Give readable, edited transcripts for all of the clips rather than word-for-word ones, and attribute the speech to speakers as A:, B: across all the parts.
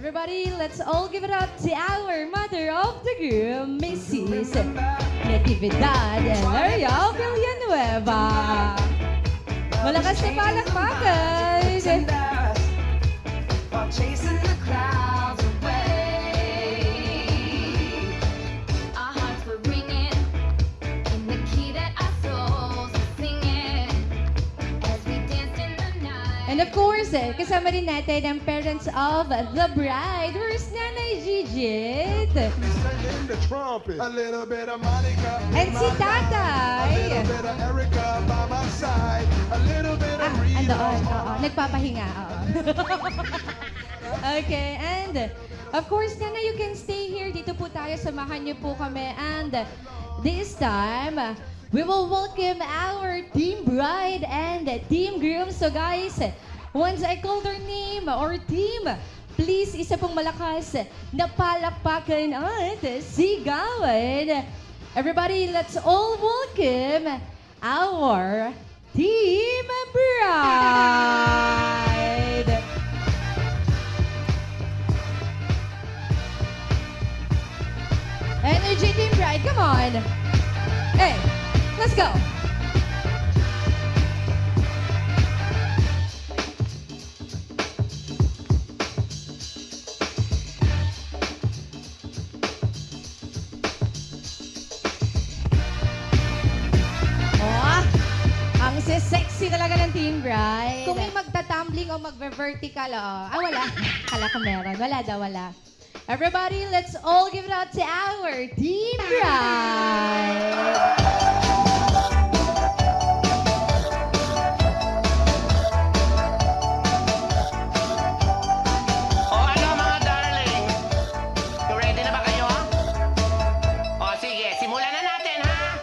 A: Everybody, let's all give it up to our mother of the groom, Mrs. Natividad Maria Villanueva. Malakas na palakpakan!
B: While chasing the clouds away, our hearts were ringing in the key that our souls were singing as we danced in the night.
A: And of course, kasama rin natin ang parents of the bride. Where's Nanay Gigit?
C: In the trumpet, a little bit of Monica,
A: And si
C: a
A: Tatay.
C: little bit of Erica by my side, a little bit of Rita.
A: Andoon. Oo. Nagpapahinga. Oo. Okay, and of course, Nana, you can stay here. Dito po tayo, samahan niyo po kami. And this time, we will welcome our team bride and team groom. So guys, once I call their name or team, please isa pong malakas na palakpakan at sigawan. Everybody, let's all welcome our team bride. Energy team bride, come on. Hey, let's go. Ang sexy talaga ng team bride. Kung may magta-tumbling o magve-vertical, wala. Kala ko meron. Wala daw, wala. Everybody, let's all give it up to our team bride.
D: O ano mga darling? Ready na ba kayo? O sige, simulan na natin ha?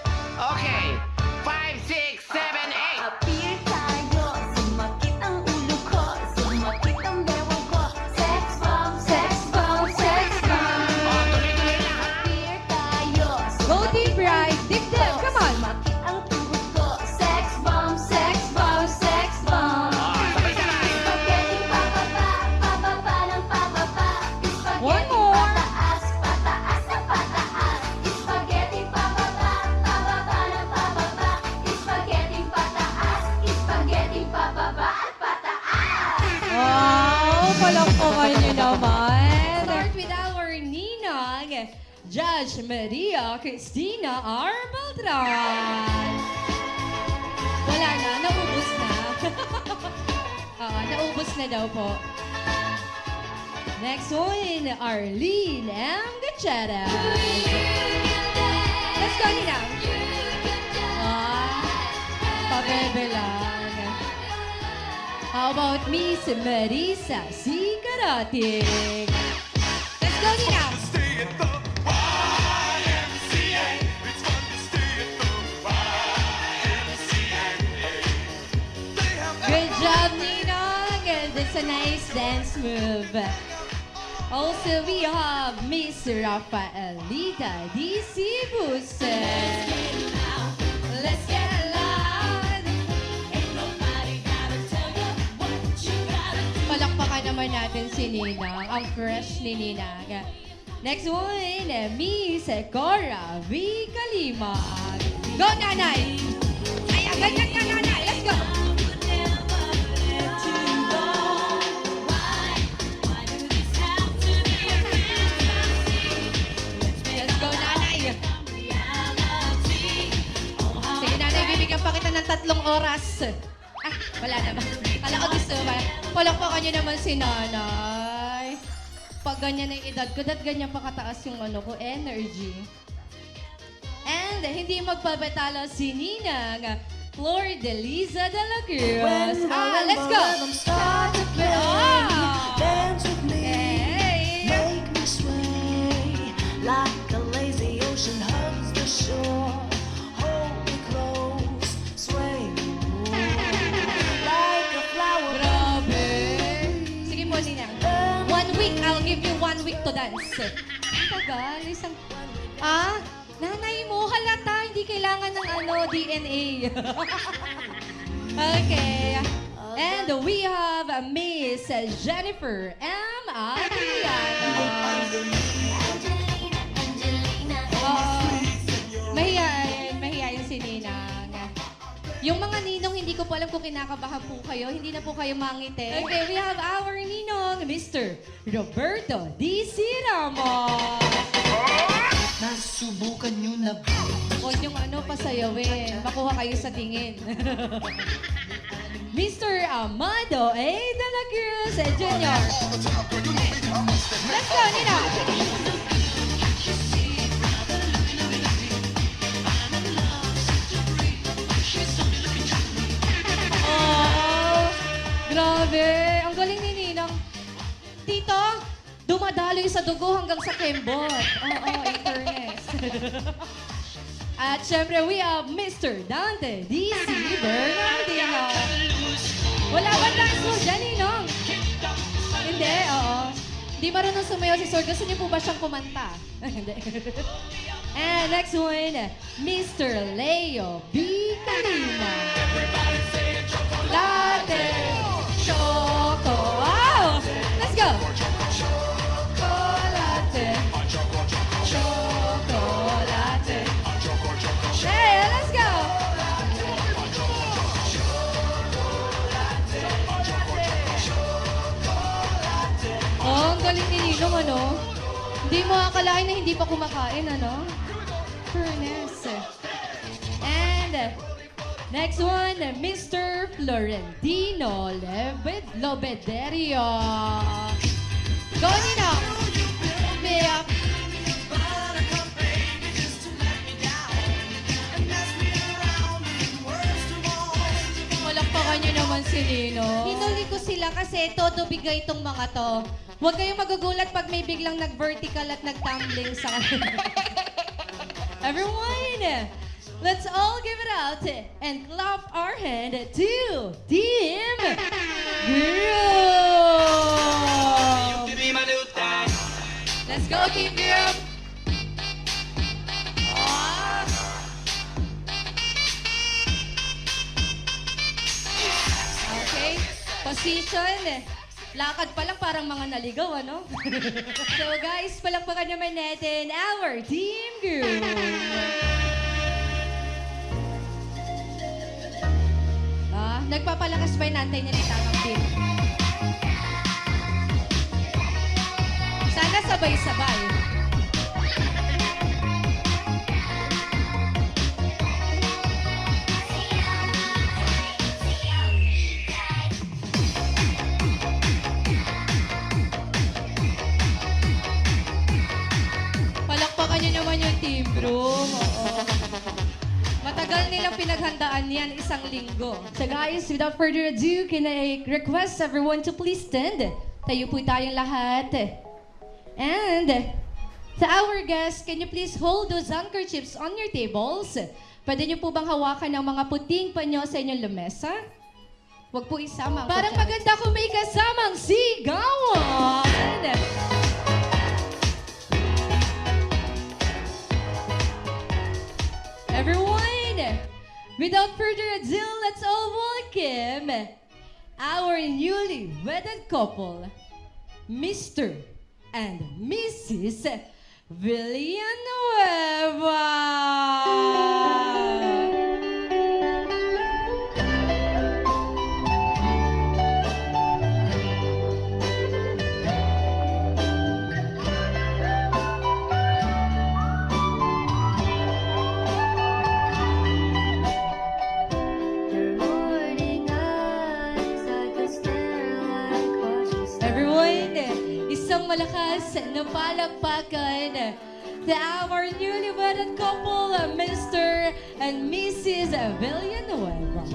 D: Okay, 5, 6, 7, 8.
B: Appear tayo, sumakit ang ulo ko, sumakit ang bewang ko. Sex bomb, sex bomb, sex bomb.
D: O tuloy-tuloy na ha?
B: Appear tayo,
A: Go team bride. Dip dip, come on.
B: sumakit ang tuhod ko. Sex bomb, sex bomb, sex bomb.
D: O, sabay-sabay.
B: Spaghetti pababa, pababa ng pababa.
A: One
B: Spaghetti
A: more.
B: pataas, pataas na pataas. Spaghetti pababa, pababa ng pababa. Spaghetti pataas, spaghetti pababa at pataas.
A: Wow, palakpakan niyo naman. Start with our ninang, Judge Maria Cristina R. Beltran. Wala na, naubos na. Naubos na daw po. Next one, Arlene M. Gachera. Let's go, Ninang. Pabebe lang. How about Miss Marisa C. Karatig? Let's go, Ninang.
C: Stay at the YMCA. It's fun to stay at the YMCA. They have
A: Good job, Ninang. And it's a nice dance move. Also, we have Miss Rafaelita D. Cibus. Let's get loud. Palakpakan naman natin si Ninang. Ang fresh ni Ninang. Next one, Miss Cora V. Kalimag. Go, Nanay! Ayan, ganyan ka, Nanay! Let's go! Let's go, Nanay! Sige, Nanay, bibigyan pa kita ng 3 oras. Wala naman. Kala ko gusto ba? Palakpakan niyo naman si Nanay. Pag ganyan ang edad ko, ganyan pa kataas yung energy. And hindi magpapatalo si Ninang, Flor de Liza de la Cruz. Let's go!
E: Dance with me,
A: Hey!
E: make me sway like a lazy ocean hugs the shore. Hold me close, sway me like a flower.
A: Grabe! Sige po, Ninang. 1 week, I'll give you 1 week to dance. Tagal, isang... Nanay mo, halata, hindi kailangan ng DNA. Okay. And we have Miss Jennifer M. Adria. po alam kung kinakabahan po kayo. Hindi na po kayo mangiti. Okay, we have our ninong, Mr. Roberto D. Ramos.
E: Nasubukan nyo na ba?
A: Huwag niyong pasayawin. Makuha kayo sa tingin. Mr. Amado A. De La Cruz Jr. Let's go, Nina! Oh, grabe. Ang galing ni Ninang. Tito, dumadaloy sa dugo hanggang sa kembot. Oo, in fairness. At syempre, we have Mr. Dante D.C. Bernardino. Wala ba dance mo dyan, Ninong? Hindi, oo. Hindi marunong sumayaw si Sir. Gusto niyo po ba siyang kumanta? Hindi. And next one, Mr. Leo B. Kalima. Latte, choco. Wow! Let's go! Chocolate. Chocolate. Hey, let's go! Oh, ang galing ni Ninong, ano? Hindi mo akalain na hindi pa kumakain, ano? Fairness. And next one, Mr. Florentino Lobederio. Go, Ninong! Me up. Malakpakan niyo naman si Nino. Hinuli ko sila kasi todo bigay itong mga to. Huwag kayong magugulat pag may biglang nag-vertical at nag-tumbling sa Everyone, let's all give it out and clap our hand to Team Group. Let's go, Team Group. Okay, position. Lakad pa lang parang mga naligaw, ano? So guys, palakpakan naman natin our Team Group. Nagpapalakas pa yung nantay niya ni Tamang Bill. Sana sabay-sabay. Palakpakan niyo naman yung Team Group. Oo. Matagal nilang pinaghandaan yan, 1 linggo. So guys, without further ado, can I request everyone to please stand? Tayo po tayong lahat. And to our guests, can you please hold those handkerchiefs on your tables? Pwede niyo po bang hawakan ng mga puting panyo sa inyong lamesa? Huwag po isama. Parang maganda kung may kasamang sigawan. Everyone, without further ado, let's all welcome our newly wedded couple, Mr. and Mrs. Villanueva. Everyone, isang malakas na palakpakan to our newly wedded couple, Mr. and Mrs. Villanueva.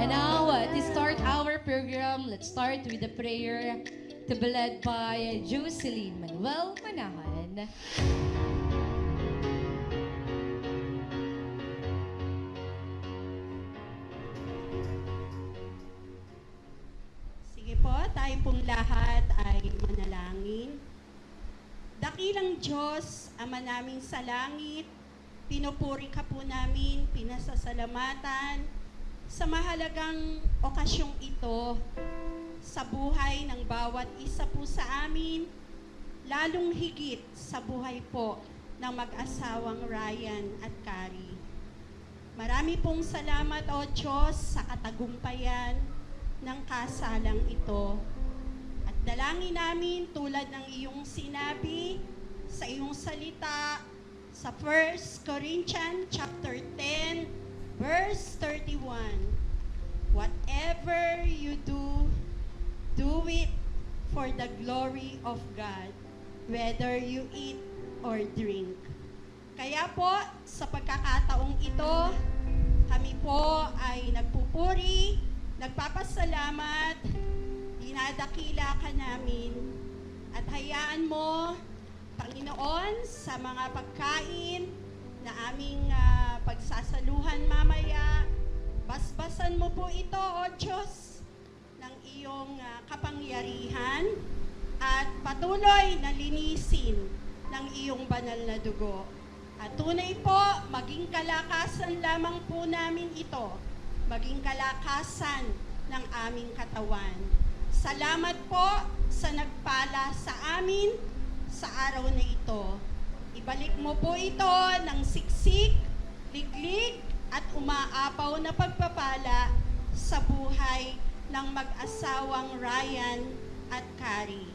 A: And now, to start our program, let's start with the prayer to be led by Jocelyn Manuel Manahan.
F: Sige po, tayo pong lahat ay manalangin. Dakilang Diyos, Ama namin sa langit, pinupuri ka po namin, pinasasalamatan sa mahalagang okasyong ito sa buhay ng bawat isa po sa amin, lalong higit sa buhay po ng mag-asawang Ryan at Carrie. Marami pong salamat, O Diyos, sa katagumpayan ng kasalang ito. At dalangin namin tulad ng iyong sinabi sa iyong salita sa 1 Corinthians chapter 10, verse 31. Whatever you do, do it for the glory of God, whether you eat or drink. Kaya po, sa pagkakataong ito, kami po ay nagpupuri, nagpapasalamat, dinadakila ka namin, at hayaan mo, Panginoon, sa mga pagkain na aming pagsasaluhan mamaya, basbasan mo po ito, O Diyos, ng iyong kapangyarihan at patuloy na linisin ng iyong banal na dugo. At tunay po, maging kalakasan lamang po namin ito, maging kalakasan ng aming katawan. Salamat po sa nagpala sa amin sa araw na ito. Ibalik mo po ito ng siksik, liglig, at umaapaw na pagpapala sa buhay ng mag-asawang Ryan at Carrie.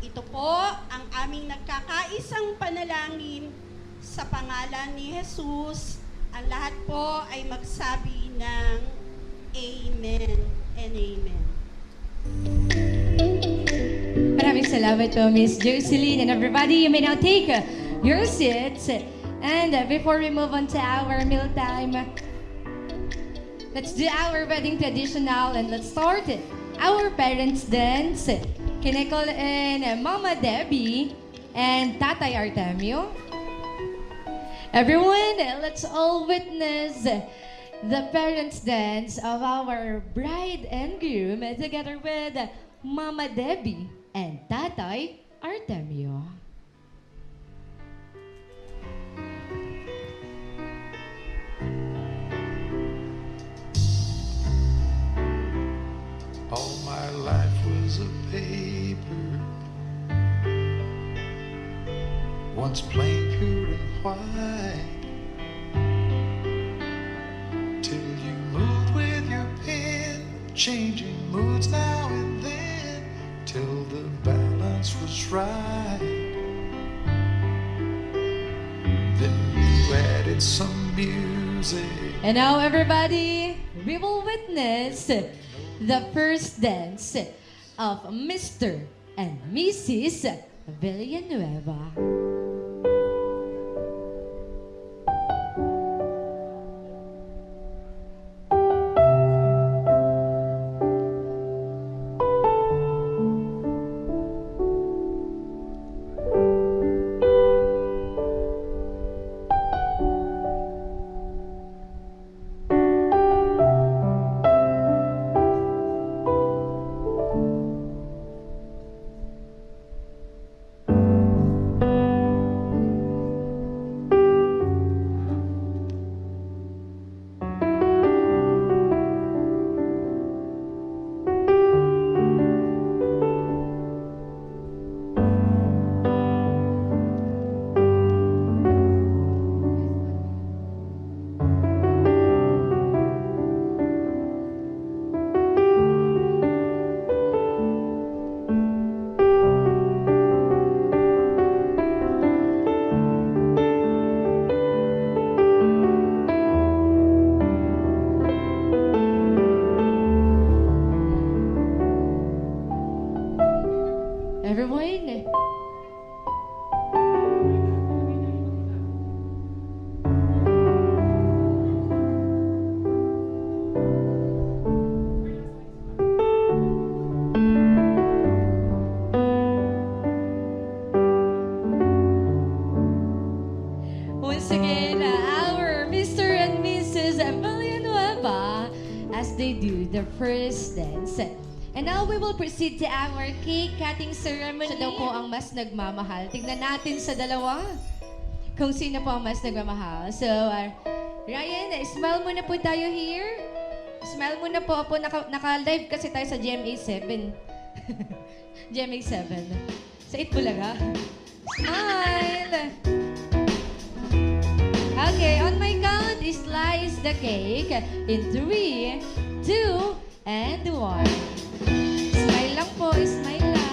F: Ito po ang aming nagkakaisang panalangin sa pangalan ni Jesus. Ang lahat po ay magsabi ng Amen and Amen.
A: Maraming salamat po, Miss Jocelyn. And everybody, you may now take your seats. And before we move on to our mealtime, let's do our wedding traditional and let's start our parents' dance. Can I call in Mama Debbie and Tatay Artemio? Everyone, let's all witness the parents' dance of our bride and groom together with Mama Debbie and Tatay Artemio.
C: All my life was a paper, once plain, pure and white, till you moved with your pen, changing moods now and then, till the balance was right. Then you added some music.
A: And now, everybody, we will witness the first dance of Mr. and Mrs. Villanueva. Everyone, once again, our Mr. and Mrs. Villanueva as they do the first dance. And now we will proceed to our cake cutting ceremony. Siya daw po ang mas nagmamahal. Tignan natin sa dalawa kung sino po ang mas nagmamahal. So, Ryan, smile muna po tayo here. Smile muna po. Naka-live kasi tayo sa GMA 7. GMA 7. Sa Itbulaga. Smile! Okay, on my count, slice the cake in 3, 2, and 1. Smile lang po, smile lang.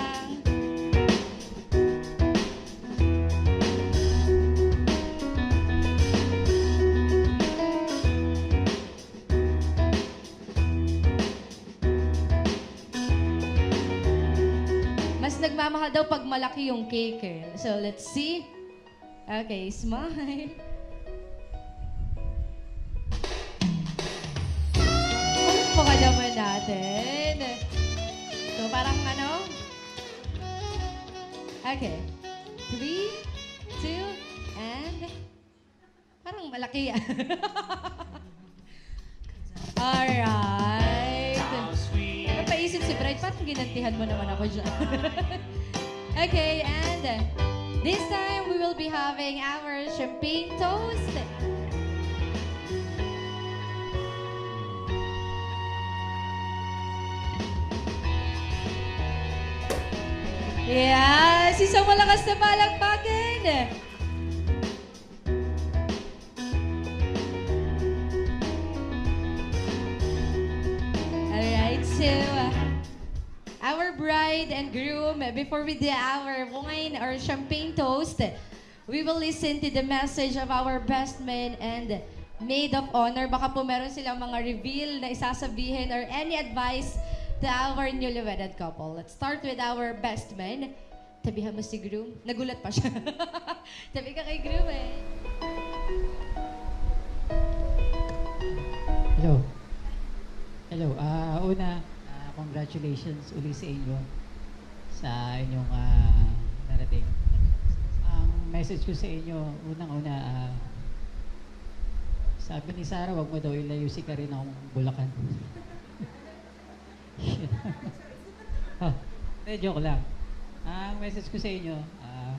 A: Mas nagmamahal daw pag malaki yung cake eh. So, let's see. Okay, smile. Baka naman natin. So, parang ano? Okay. 3, 2, and... Parang malaki. Alright. Napaisip si Bright, parang ginantihan mo naman ako dyan. Okay, and this time we will be having our champagne toast. Yes, isang malakas na palakpakan. Alright, so our bride and groom, before we do our wine or champagne toast, we will listen to the message of our best man and maid of honor. Baka po meron silang mga reveal na isasabihin or any advice to our newlywed couple. Let's start with our best man. Tabihan mo si groom. Nagulat pa siya. Tabi ka kay groom eh.
G: Hello. Hello. Congratulations uli sa inyo sa inyong narating. Ang message ko sa inyo, unang-una, sabi ni Sarah, wag mo daw ilayo si Karina akong Bulacan. Joke lang. Ang message ko sa inyo,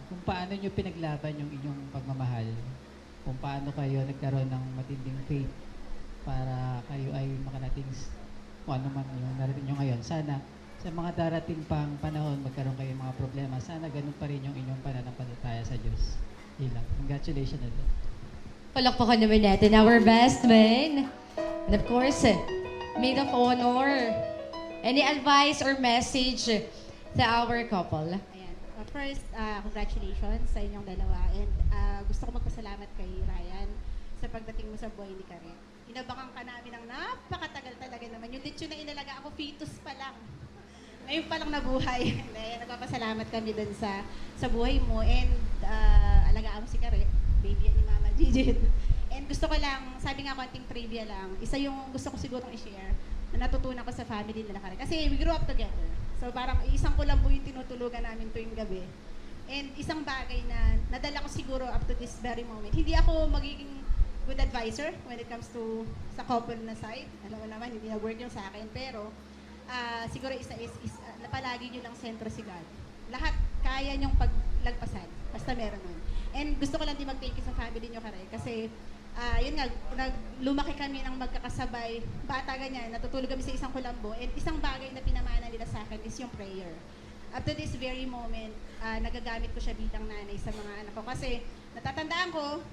G: kung paano nyo pinaglaban yung inyong pagmamahal, kung paano kayo nagkaroon ng matinding faith para kayo ay makarating kung ano man yung narating nyo ngayon. Sana sa mga darating pang panahon, magkaroon kayo mga problema. Sana ganun pa rin yung inyong pananampalataya sa Diyos. Yun lang. Congratulations ulit.
A: Palakpakan naman natin our best man. And of course, maid of honor. Any advice or message to our couple?
F: Ayan. First, congratulations sa inyong dalawa. And gusto ko magpasalamat kay Ryan sa pagdating mo sa buhay ni Karen. Inabangan ka namin ng napakatagal talaga naman. Yung lechon na inalaga ako, fetus pa lang. Ngayon pa lang nabuhay. Ayan, nagpapasalamat kami dun sa buhay mo. And alagaan mo si Karen. Baby yan ni Mama Gigi. And gusto ko lang, sabi nga konting trivia lang, isa yung gusto ko sigurong i-share na natutunan ko sa family nila Karen. Kasi we grew up together. So parang isang kulambo yung tinutulugan namin tuwing gabi. And isang bagay na nadala ko siguro up to this very moment. Hindi ako magiging good advisor when it comes to sa couple na side. Alam mo naman, hindi na-work yung sa akin. Pero siguro isa is palagi nyo lang sentro si God. Lahat kaya nyong paglagpasan. Basta meron nun. And gusto ko lang din mag-thank you sa family nyo Karen. Kasi yun nga, lumaki kami ng magkakasabay, bata ganyan, natutulog kami sa isang kulambo, and isang bagay na pinamana nila sa akin is yung prayer. Up to this very moment, nagagamit ko siya bilang nanay sa mga anak ko. Kasi natatandaan ko,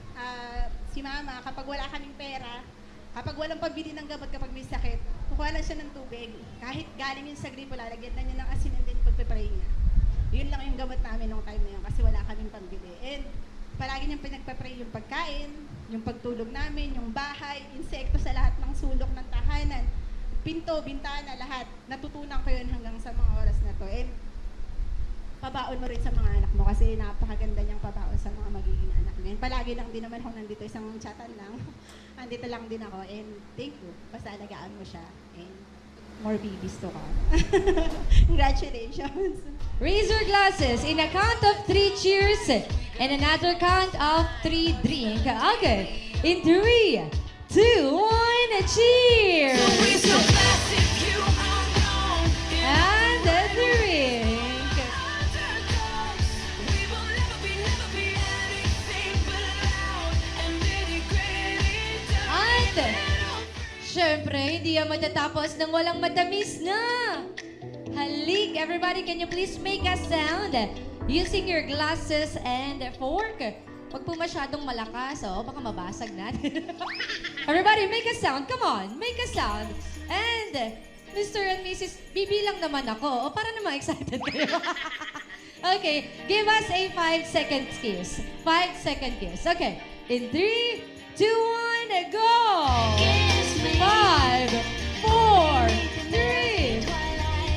F: si Mama, kapag wala kaming pera, kapag walang pambili ng gamot kapag may sakit, kukuha lang siya ng tubig. Kahit galing yun sa gripo, lalagyan na niya ng asin and then pagpipray niya. Yun lang yung gamot namin nung time na yun kasi wala kaming pambili. And palagi niyang pinagpapray yung pagkain, yung pagtulog namin, yung bahay, insekto sa lahat ng sulok ng tahanan, pinto, bintana, lahat. Natutunan ko yun hanggang sa mga oras na to. And pabaon mo rin sa mga anak mo kasi napakaganda niyang pabaon sa mga magiging anak mo. And palagi lang din naman ako nandito, isang chatan lang. Andito lang din ako and thank you. Basta alagaan mo siya. And more babies to come. Congratulations.
A: Raise your glasses in a count of 3 cheers and another count of 3 drink. Okay. In 3, 2, 1, cheers! And a drink. At syempre, hindi yan matatapos ng walang matamis na. Halik, everybody, can you please make a sound using your glasses and fork? Huwag po masyadong malakas, oh. Baka mabasag natin. Everybody, make a sound. Come on, make a sound. And, Mr. and Mrs. Bibilang naman ako. O, para naman excited kayo. Okay, give us a 5-second kiss. 5-second kiss. Okay, in 3, 2, 1, go! 5, 4, 3,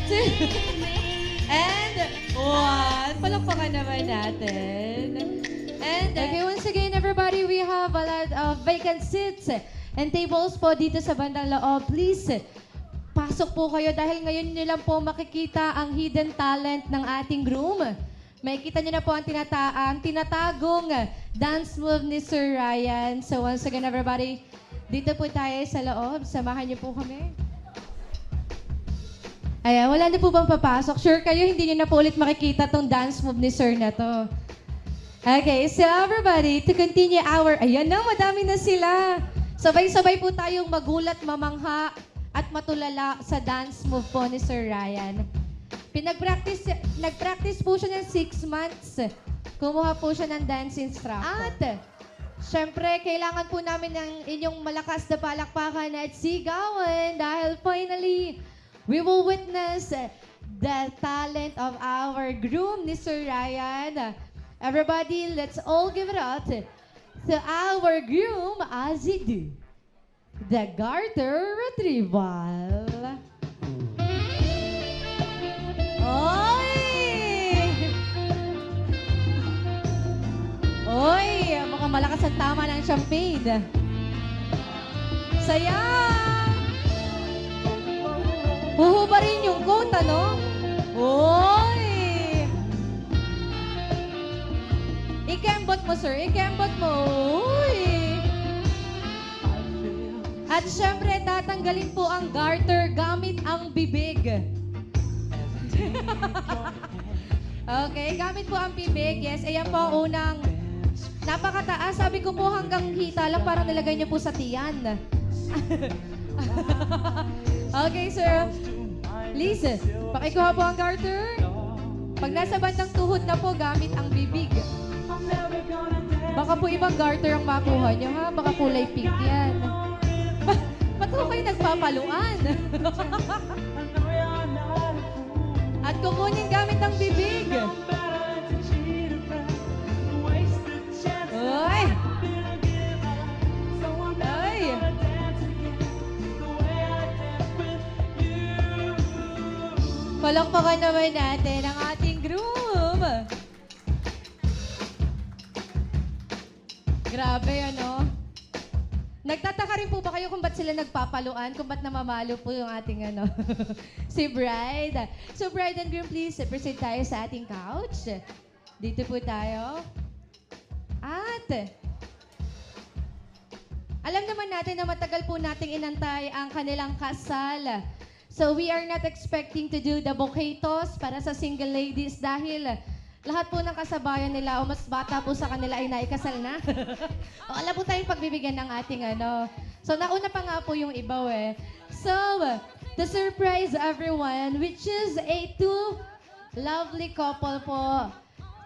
A: 2, and 1. Palakpakan naman natin. And okay, once again, everybody, we have a lot of vacant seats and tables po dito sa bandang loob. Please, pasok po kayo dahil ngayon nyo lang po makikita ang hidden talent ng ating groom. Makikita nyo na po ang tinatagong dance move ni Sir Ryan. So once again, everybody, dito po tayo sa loob. Samahan niyo po kami. Ayan, wala na po bang papasok? Sure kayo, hindi nyo na po ulit makikita tong dance move ni Sir na to. Okay, so everybody, to continue our... Ayan na, madami na sila. Sabay-sabay po tayong magulat, mamangha, at matulala sa dance move po ni Sir Ryan. Nag-practice po siya ng 6 months. Kumuha po siya ng dance instructor. At, syempre, kailangan po namin ng inyong malakas na palakpakan at sigawan dahil finally, we will witness the talent of our groom ni Sir Ryan. Everybody, let's all give it up to our groom as he do the garter retrieval. Oy! Oy! Mukhang malakas ang tama ng champagne. Saya! Huhuba rin yung coat, ano? Oy! Ikembot mo, sir. Ikembot mo. Uy! At syempre, tatanggalin po ang garter gamit ang bibig. Okay, gamit po ang bibig. Yes, ayan po ang unang napakataas. Sabi ko po hanggang hita lang, parang nilagay niyo po sa tiyan. Okay, sir. Please, pakikuha po ang garter. Pag nasa bandang tuhod na po, gamit ang bibig. Baka po ibang garter ang makuha nyo, ha? Baka kulay pink yan. Ba't ko kayo nagpapaluan? At kukunin gamit ang bibig. Ay! Ay! Palakpakan naman natin ang ating groom. Grabe, ano? Nagtataka rin po ba kayo kung ba't sila nagpapaluan? Kung ba't namamalo po yung ating ano? Si Bride. So, Bride and Groom, please, proceed tayo sa ating couch. Dito po tayo. At, alam naman natin na matagal po nating inantay ang kanilang kasal. So, we are not expecting to do the bouquet toss para sa single ladies dahil lahat po ng kasabayan nila o mas bata po sa kanila ay naikasal na. O alam po tayong pagbibigyan ng ating ano. So nauna pa nga po yung iba eh. So, to surprise everyone, which is a two lovely couple po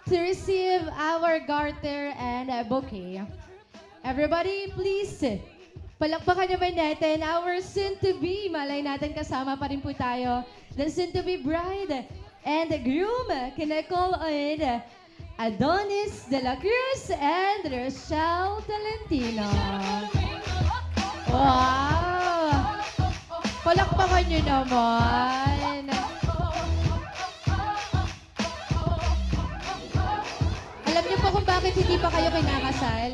A: to receive our garter and bouquet. Everybody, please, palakpakan naman natin our soon-to-be. Malay natin kasama pa rin po tayo. The soon-to-be bride and the groom, can I call on Adonis de la Cruz and Rochelle Tolentino. Wow! Palakpakan nyo naman. Alam niyo po kung bakit hindi pa kayo kinakasal?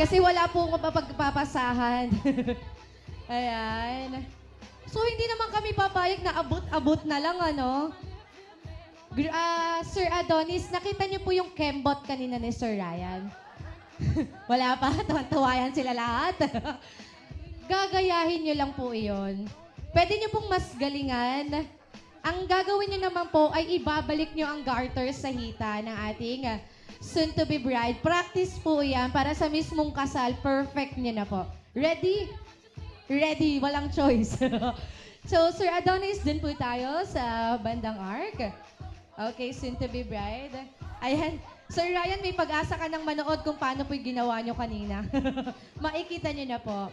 A: Kasi wala po pagpapasahan. Ayan. So, hindi naman kami papayag na abot-abot na lang, ano? Sir Adonis, nakita niyo po yung kembot kanina ni Sir Ryan? Wala pa, tuwan-tuwayan sila lahat. Gagayahin niyo lang po iyon. Pwede niyo pong mas galingan. Ang gagawin niyo naman po ay ibabalik niyo ang garter sa hita ng ating soon-to-be bride. Practice po yan para sa mismong kasal. Perfect niyo na po. Ready? Ready. Walang choice. So, Sir Adonis, dun po tayo sa bandang arc. Okay, soon-to-be bride. Ayan. Sir Ryan, may pag-asa ka ng manood kung paano po yung ginawa nyo kanina. Makikita nyo na po.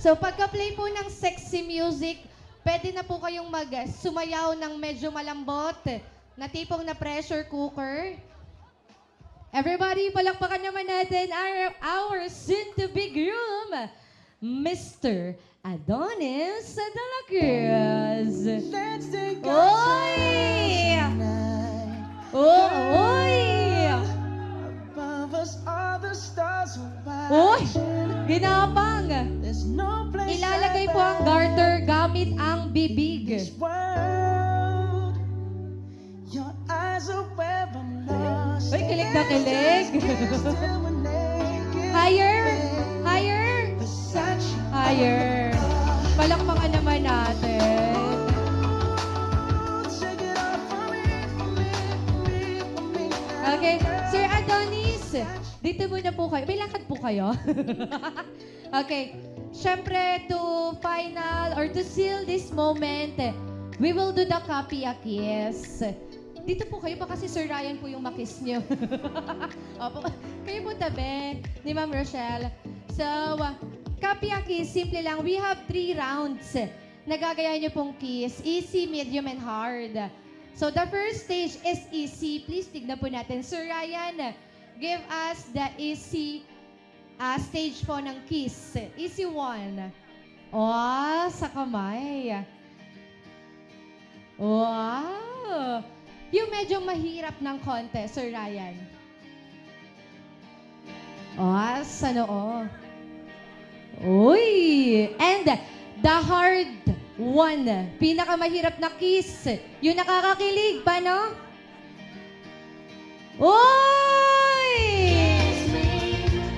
A: So, pagka-play po ng sexy music, pwede na po kayong mag-sumayaw ng medyo malambot, na tipong na pressure cooker. Everybody, palakpakan naman natin our soon-to-be groom, Mr. Adonis de la Cruz.
E: Let's take
A: Oy!
E: tonight.
A: Oy!
E: Above us all the stars are
A: Oy!
E: watching.
A: Ginapang!
E: There's no place
A: Ilalagay
E: I'd
A: po ang
E: rather
A: garter gamit ang bibig.
E: this world. Your eyes are where I'm lost.
A: Uy, kilig na kilig. Higher! Higher!
E: Versace.
A: Higher! Palakpakan naman natin.
E: Shake it off for me.
A: Okay, Sir Adonis, dito muna po kayo. May lakad po kayo. Okay, syempre to final or to seal this moment, we will do the copy a kiss. Dito po kayo, baka si Sir Ryan po yung makiss nyo. Opo, kayo po tabi ni Ma'am Rochelle. So, copy a kiss, simple lang. We have 3 rounds. Nagagaya nyo pong kiss. Easy, medium, and hard. So, the first stage is easy. Please tignan po natin. Sir Ryan, give us the easy stage po ng kiss. Easy 1. Oh, sa kamay. Wow! Yung medyo mahirap ng konti, Sir Ryan. Oh, sa noo. Uy! And the hard one. Pinakamahirap na kiss. Yung nakakakilig, paano? Uy!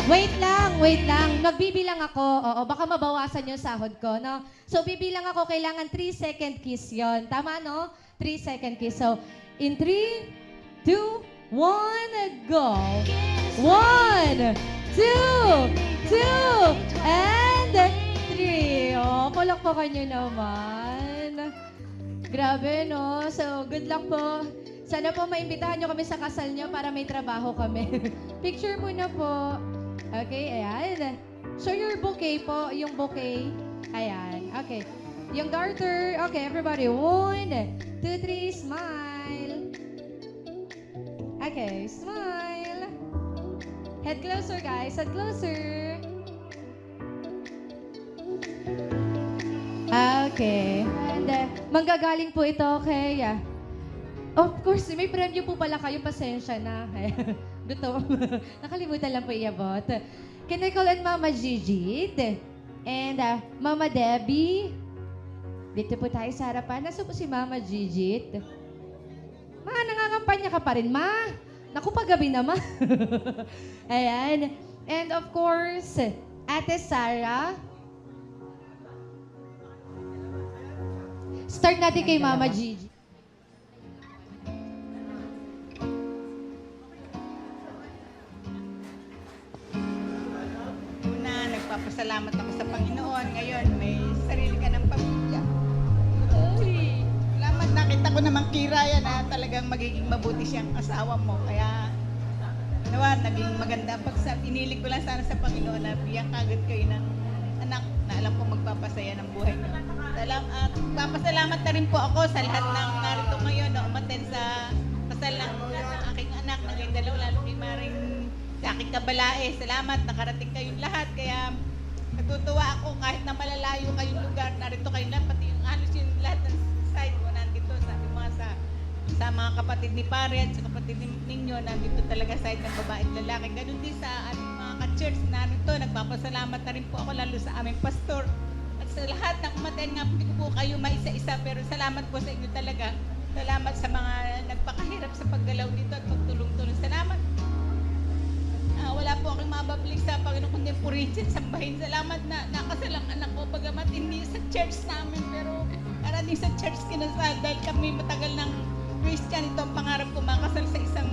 A: Wait lang. Nagbibilang ako. Oo, baka mabawasan yung sahod ko, no? So, bibilang ako. Kailangan 3-second kiss yon. Tama, no? 3-second kiss. So, in 3, 2, 1, go! 1, 2, 2, and 3. Oh, palakpakan nyo naman. Grabe, no? So, good luck po. Sana po maimbitahan nyo kami sa kasal nyo para may trabaho kami. Picture muna po. Okay, ayan. Show your bouquet po, yung bouquet. Ayan, okay. Yung garter. Okay, everybody. 1, 2, 3, smile. Okay, smile. Head closer, guys. Head closer. Okay. And manggagaling po ito kay... of course, may premyo po pala kayo. Pasensya na. Gutom. Nakalimutan lang po iabot. Can I call on Mama Gigi? And Mama Debbie? Dito po tayo sa harapan. Nasa po si Mama Gigi? Ma, nangangampanya ka pa rin, Ma. Naku, paggabi naman. Ayan. And of course, Ate Sarah. Start natin kay Mama Gigi.
H: Una, nagpapasalamat ako sa Panginoon. Ngayon, may sarili ka ng pamilya. Salamat, nakita ko naman kay Ryan na talagang magiging mabuti siyang asawa mo. Kaya, nawa, naging maganda. Pag inilig ko lang sana sa Panginoon na biyang kagad kayo ng anak na alam ko magpapasaya ng buhay niyo. At papasalamat na rin po ako sa lahat ng narito ngayon na umaten sa kasal ng aking anak na kayong dalawa, lalo kay Maring sa aking kabalae. Salamat, nakarating kayong lahat. Kaya natutuwa ako kahit na malalayo kayong lugar, narito kayong lahat, pati yung halos yung lahat ng side ko nandito. Sabi mo sa mga kapatid ni Pare at sa kapatid ninyo, nandito talaga side ng babae at lalaki. Ganun din sa ating mga ka-church narito. Nagpapasalamat na rin po ako lalo sa aming pastor. At sa lahat ng umaten nga, hindi ko po kayo maisa-isa, pero salamat po sa inyo talaga. Salamat sa mga nagpakahirap sa paggalaw dito at pagtulong-tulong. Salamat. Wala po akong mababalik sa Panginoon kundi purihin, sambahin. Salamat na nakasal ang anak ko. Bagamat hindi sa church namin, pero para din sa church kinasal. Dahil kami matagal ng Christian, ito ang pangarap ko makasal sa isang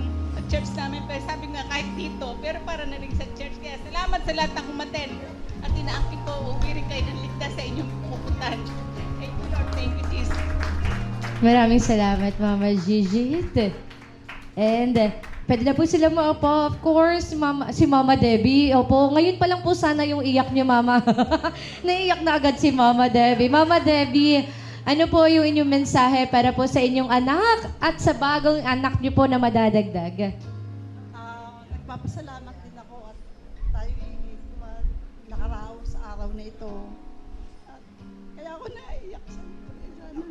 H: church namin. Pero sabi nga kahit dito, pero para na rin sa church. Kaya salamat sa lahat ng umaten. At inaangkin ko, uwi rin kayo ng ligtas sa inyong pupuntahan. Thank you, Lord. Thank you, Jesus.
A: Maraming salamat, Mama Gigi. And Pwede na po sila maupo. Of course, si Mama Debbie. Opo, ngayon pa lang po sana yung iyak niyo, Mama. Naiiyak na agad si Mama Debbie. Mama Debbie, ano po yung inyong mensahe para po sa inyong anak at sa bagong anak niyo po na madadagdag?
I: Nagpapasalamat din ako at tayo nakaraos sa araw na ito. At kaya ako naiiyak sa sana.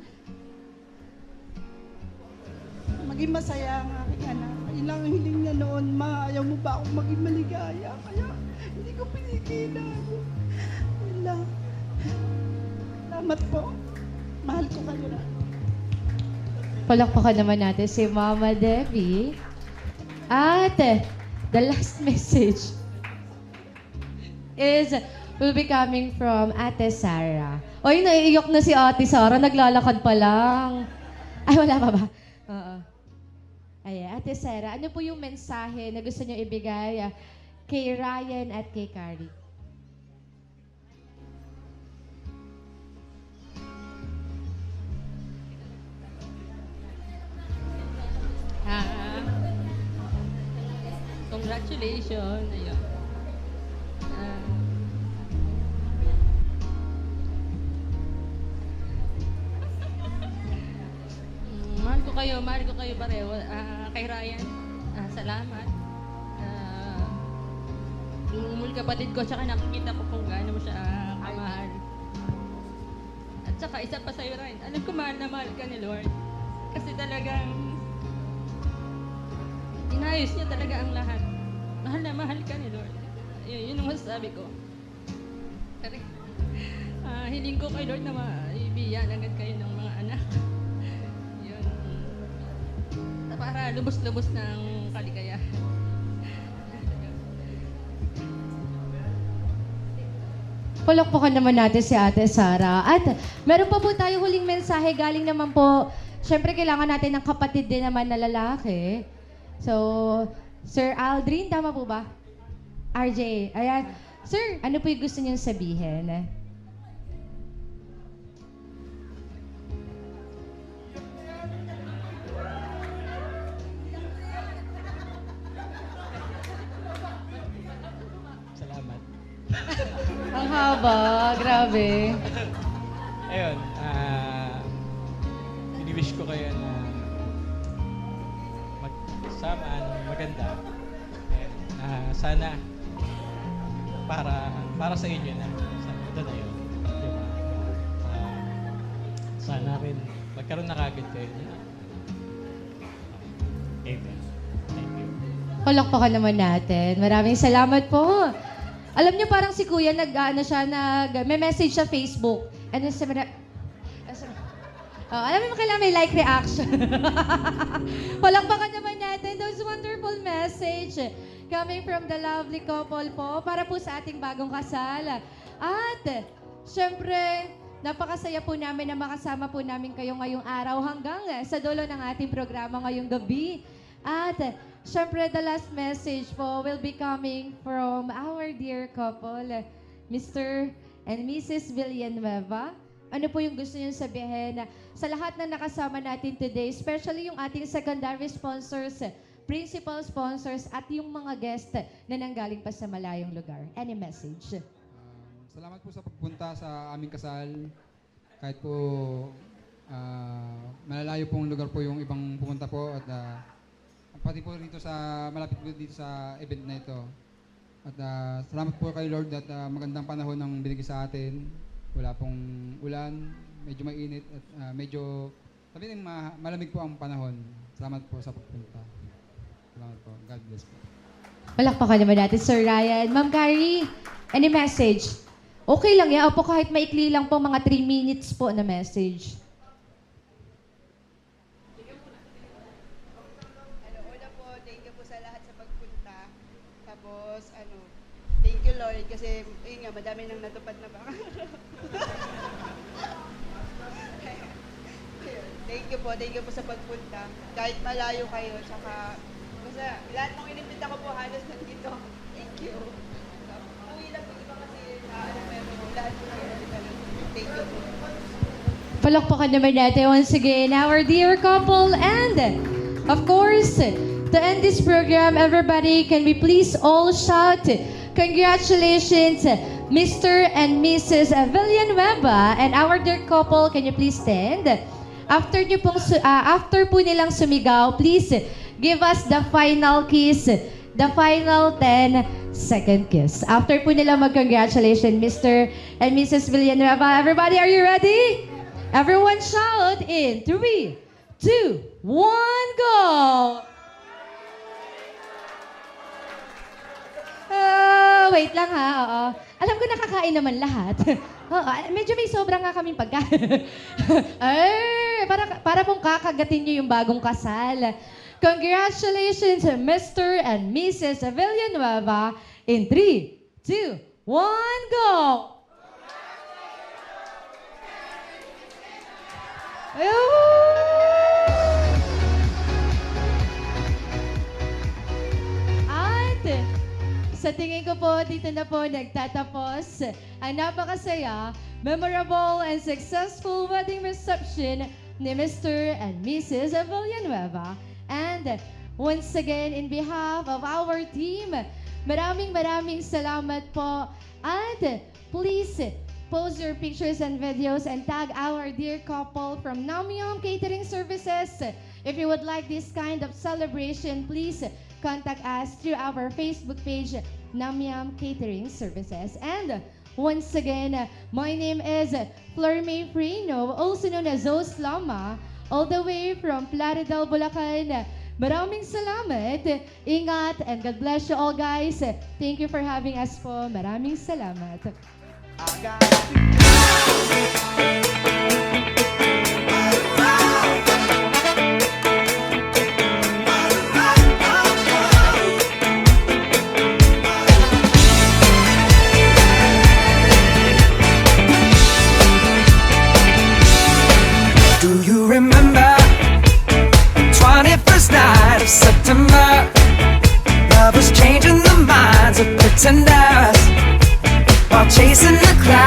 I: Maging masaya ang aking anak. Yun lang ang hiling niya noon, Ma, ayaw mo ba akong maging maligaya? Kaya hindi ko pinigilan. Yun lang. Salamat po. Mahal ko kayo na.
A: Palakpakan naman natin si Mama Debbie. At the last message will be coming from Ate Sara. Oy, naiiyak na si Ate Sara. Naglalakad pa lang. Ay, wala pa ba? Oo. Ayan, Ate Sara, ano po yung mensahe na gusto niyo ibigay kay Ryan at kay Carrie?
J: Congratulations. Ayun. Mahal ko kayo pareho. Kay Ryan, salamat. Yung kapatid ko, tsaka nakikita ko kung gaano mo siya kamahal. At saka isa pa sa'yo, Ryan, alam ko mahal na mahal ka ni Lord. Kasi talagang inayos niya talaga ang lahat. Mahal na mahal ka ni Lord. Yun ang masasabi ko. Hiling ko kay Lord na maibigyan agad kayo ng mga anak. Yun. Para lubos-lubos ng kaligayahan.
A: Palakpakan naman natin si Ate Sara. At meron pa po tayo huling mensahe galing naman po. Siyempre, kailangan natin ng kapatid din naman na lalaki. So, Sir Aldrin, tama po ba? RJ, ayan. Sir, ano po yung gusto niyong sabihin?
K: Salamat.
A: Ang haba, grabe.
K: Ayun, biniwish ko kayo na magsama ng maganda. Sana para sa inyo na sa mundo na yun. Diba? Sana rin magkaroon na kagad kayo. Amen. Thank you.
A: Palakpakan naman natin. Maraming salamat po. Alam niyo parang si Kuya may message sa Facebook. Ano sa alam mo kailangan may like reaction. Palakpakan naman natin those wonderful message coming from the lovely couple po para po sa ating bagong kasal. At syempre, napakasaya po namin na makasama po namin kayo ngayong araw hanggang sa dulo ng ating programa ngayong gabi. At syempre, the last message po will be coming from our dear couple, Mr. and Mrs. Villanueva. Ano po yung gusto niyong sabihin sa lahat na nakasama natin today, especially yung ating secondary sponsors, principal sponsors, at yung mga guest na nanggaling pa sa malayong lugar? Any message?
L: Salamat po sa pagpunta sa aming kasal. Kahit po malalayo pong lugar po yung ibang pumunta po at pati po dito malapit po dito sa event na ito. At salamat po kay Lord at magandang panahon ang binigay sa atin. Wala pong ulan, medyo mainit at medyo malamig po ang panahon. Salamat po sa pagpunta. Salamat po. God bless po.
A: Palakpakan naman natin, Sir Ryan. Ma'am Carrie, any message? Okay lang yan. Opo, kahit maikli lang po, mga 3 minutes po na message.
H: Una po, thank you po sa lahat sa pagpunta. Tapos, thank you Lord kasi, yun nga, madami nang natupad na baka. Thank you po sa pagpunta. Kahit malayo kayo, tsaka, basta lahat ng inimbita ko po halos nandito. Thank you. Uwi lang po iba kasi, pero lahat po kayo nandito. Thank you po.
A: Palakpakan naman natin once again our dear couple and, of course, To end this program, everybody, can we please all shout, congratulations, Mr. and Mrs. Villanueva and our dear couple. Can you please stand? After po nilang sumigaw, please give us the final kiss, the final 10-second kiss. After po nila mag-congratulations, Mr. and Mrs. Villanueva. Everybody, are you ready? Everyone shout in 3, 2, 1, go! Wait lang ha, oo. Alam ko nakakain naman lahat. Oo, medyo may sobra nga kaming pagkain. Ay, para pong kakagatin nyo yung bagong kasal. Congratulations, Mr. and Mrs. Villanueva. In 3, 2, 1, go! Sa tingin ko po, dito na po nagtatapos ang napakasaya, memorable, and successful wedding reception ni Mr. and Mrs. Villanueva. And once again, in behalf of our team, maraming salamat po. At please, post your pictures and videos and tag our dear couple from Namyam Catering Services. If you would like this kind of celebration, please contact us through our Facebook page, Namyam Catering Services. And once again, my name is Flor May Freno, also known as Zos Lama, all the way from Plaridel, Bulacan. Maraming salamat, ingat, and God bless you all, guys. Thank you for having us po. Maraming salamat.
M: Do you remember 21st night of September? Love was changing the minds of pretenders while chasing the clouds.